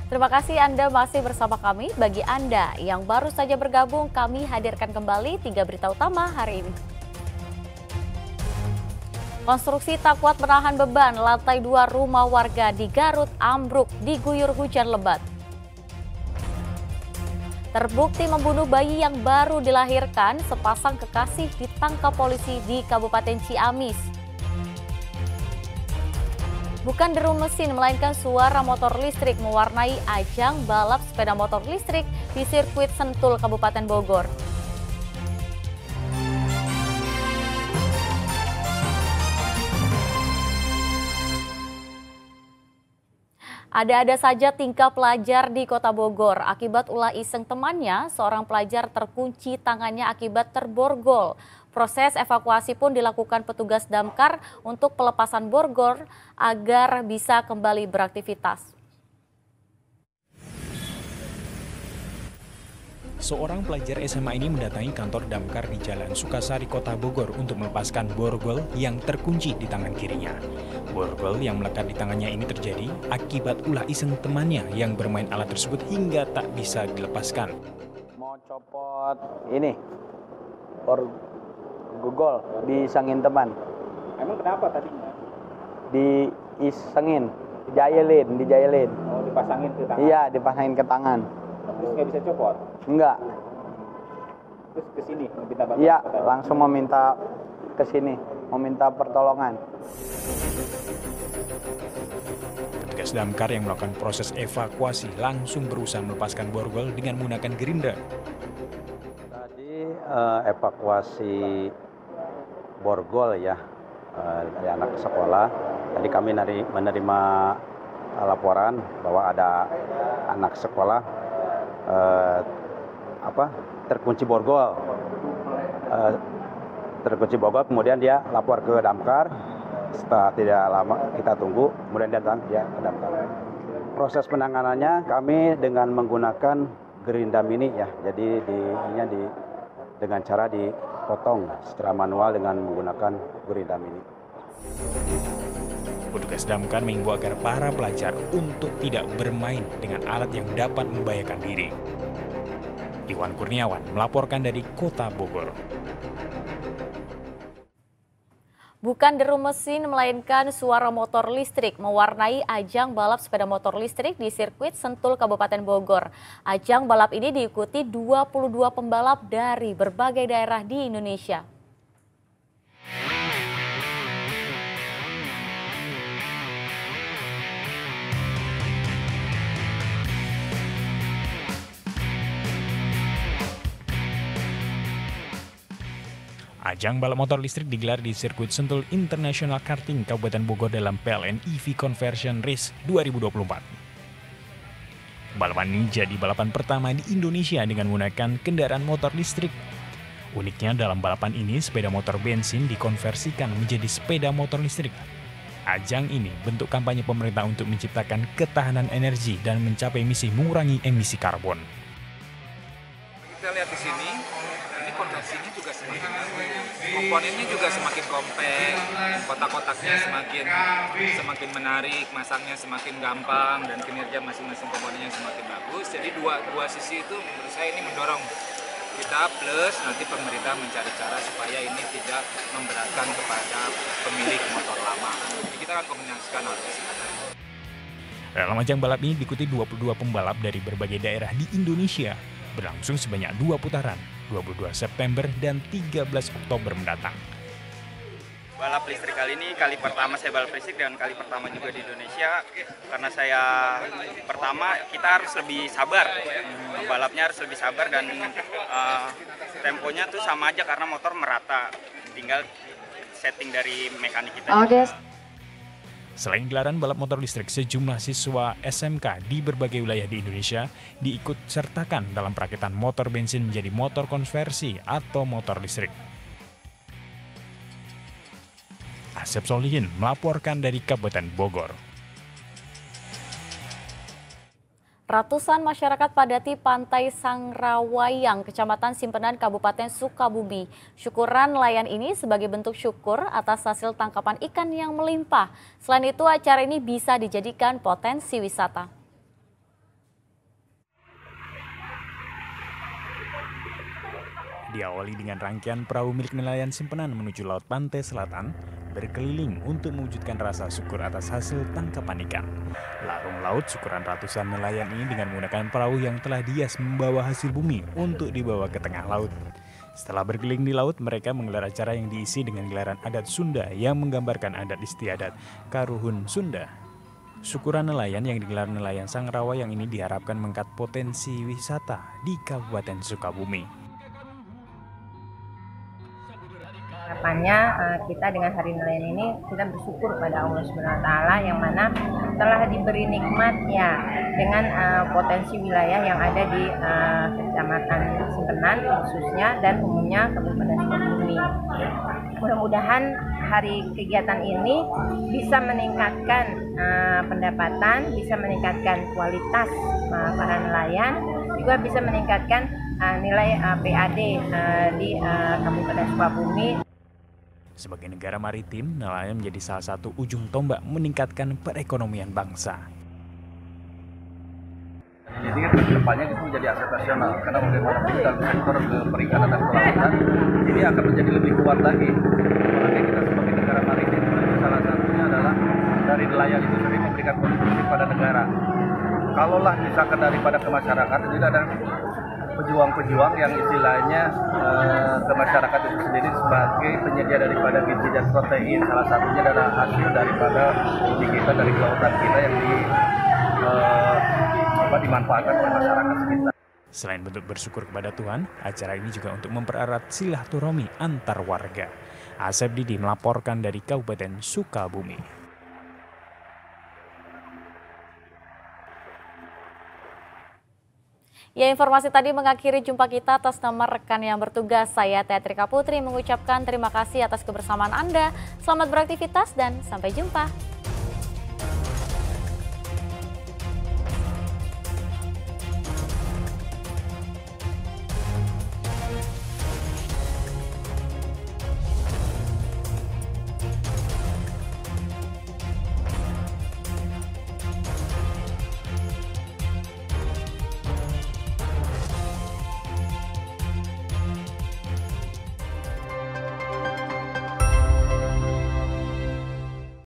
Terima kasih Anda masih bersama kami. Bagi Anda yang baru saja bergabung, kami hadirkan kembali 3 berita utama hari ini. Konstruksi tak kuat menahan beban, lantai 2 rumah warga di Garut ambruk diguyur hujan lebat. Terbukti membunuh bayi yang baru dilahirkan, sepasang kekasih ditangkap polisi di Kabupaten Ciamis. Bukan deru mesin, melainkan suara motor listrik mewarnai ajang balap sepeda motor listrik di sirkuit Sentul, Kabupaten Bogor. Ada-ada saja tingkah pelajar di Kota Bogor. Akibat ulah iseng temannya, seorang pelajar terkunci tangannya akibat terborgol. Proses evakuasi pun dilakukan petugas damkar untuk pelepasan borgol agar bisa kembali beraktivitas. Seorang pelajar SMA ini mendatangi kantor damkar di Jalan Sukasari, Kota Bogor untuk melepaskan borgol yang terkunci di tangan kirinya. Borgol yang melekat di tangannya ini terjadi akibat ulah iseng temannya yang bermain alat tersebut hingga tak bisa dilepaskan. Mau copot ini, borgol disengin teman. Emang kenapa tadi? Diisengin, dijailin. Oh, dipasangin ke tangan? Iya, dipasangin ke tangan. Terus nggak bisa copot? Enggak. Terus ke sini minta bantuan? Iya, langsung meminta ke sini, meminta pertolongan. Petugas damkar yang melakukan proses evakuasi langsung berusaha melepaskan borgol dengan menggunakan gerindra. Tadi evakuasi borgol ya dari anak sekolah. Tadi kami menerima laporan bahwa ada anak sekolah terkunci borgol. Kemudian dia lapor ke damkar. Setelah tidak lama kita tunggu, kemudian dia ke damkar. Proses penanganannya kami dengan menggunakan gerinda mini ya. Jadi dengan cara dipotong secara manual dengan menggunakan gerinda mini. Petugas damkar mengimbau agar para pelajar untuk tidak bermain dengan alat yang dapat membahayakan diri. Iwan Kurniawan melaporkan dari Kota Bogor. Bukan deru mesin, melainkan suara motor listrik mewarnai ajang balap sepeda motor listrik di sirkuit Sentul, Kabupaten Bogor. Ajang balap ini diikuti 22 pembalap dari berbagai daerah di Indonesia. Ajang balap motor listrik digelar di sirkuit Sentul International Karting Kabupaten Bogor dalam PLN EV Conversion Race 2024. Balapan ini jadi balapan pertama di Indonesia dengan menggunakan kendaraan motor listrik. Uniknya dalam balapan ini sepeda motor bensin dikonversikan menjadi sepeda motor listrik. Ajang ini bentuk kampanye pemerintah untuk menciptakan ketahanan energi dan mencapai misi mengurangi emisi karbon. Kita lihat di sini, ini konversinya juga semakin komponennya juga semakin kompak, kotak-kotaknya semakin menarik, masangnya semakin gampang, dan kinerja masing-masing komponennya semakin bagus. Jadi dua sisi itu menurut saya ini mendorong kita, plus nanti pemerintah mencari cara supaya ini tidak memberatkan kepada pemilik motor lama. Jadi kita akan kombinasikan hal tersebut. Dalam ajang balap ini diikuti 22 pembalap dari berbagai daerah di Indonesia. Berlangsung sebanyak 2 putaran, 22 September dan 13 Oktober mendatang. Balap listrik kali ini kali pertama saya balap listrik dan kali pertama juga di Indonesia. Karena saya pertama, kita harus lebih sabar, balapnya harus lebih sabar dan temponya tuh sama aja karena motor merata, tinggal setting dari mekanik kita. Selain gelaran balap motor listrik, sejumlah siswa SMK di berbagai wilayah di Indonesia diikut sertakan dalam perakitan motor bensin menjadi motor konversi atau motor listrik. Asep Solihin melaporkan dari Kabupaten Bogor. Ratusan masyarakat padati Pantai Sangrawayang, Kecamatan Simpenan, Kabupaten Sukabumi. Syukuran nelayan ini sebagai bentuk syukur atas hasil tangkapan ikan yang melimpah. Selain itu, acara ini bisa dijadikan potensi wisata. Diawali dengan rangkaian perahu milik nelayan simpanan menuju Laut Pantai Selatan, berkeliling untuk mewujudkan rasa syukur atas hasil tangkapan ikan. Larung laut syukuran ratusan nelayan ini dengan menggunakan perahu yang telah dihias membawa hasil bumi untuk dibawa ke tengah laut. Setelah berkeliling di laut, mereka menggelar acara yang diisi dengan gelaran adat Sunda yang menggambarkan adat istiadat Karuhun Sunda. Syukuran nelayan yang digelar nelayan Sangrawa yang ini diharapkan mengangkat potensi wisata di Kabupaten Sukabumi. Harapannya kita dengan Hari Nelayan ini kita bersyukur pada Allah Subhanahu wa Ta'ala yang mana telah diberi nikmat ya dengan potensi wilayah yang ada di Kecamatan Simpenan khususnya dan umumnya Kabupaten Sukabumi. Mudah-mudahan hari kegiatan ini bisa meningkatkan pendapatan, bisa meningkatkan kualitas para nelayan, juga bisa meningkatkan nilai PAD di Kabupaten Sukabumi. Sebagai negara maritim, nelayan menjadi salah satu ujung tombak meningkatkan perekonomian bangsa. Jadi kan kedepannya itu menjadi aset nasional, karena bagaimanapun dalam sektor perikanan dan kelautan ini akan menjadi lebih kuat lagi. Apalagi kita sebagai negara maritim, salah satunya adalah dari nelayan itu sendiri memberikan kontribusi pada negara. Kalaulah misalkan daripada ke masyarakat, jadi ada pejuang-pejuang yang istilahnya ke masyarakat itu sendiri sebagai penyedia daripada gizi dan protein. Salah satunya adalah hasil daripada gizi kita dari kelautan kita yang dimanfaatkan oleh masyarakat sekitar. Selain bentuk bersyukur kepada Tuhan, acara ini juga untuk mempererat silaturahmi antar warga. Asep Didi melaporkan dari Kabupaten Sukabumi. Ya, informasi tadi mengakhiri jumpa kita. Atas nama rekan yang bertugas, saya Teatrika Putri mengucapkan terima kasih atas kebersamaan Anda. Selamat beraktivitas dan sampai jumpa.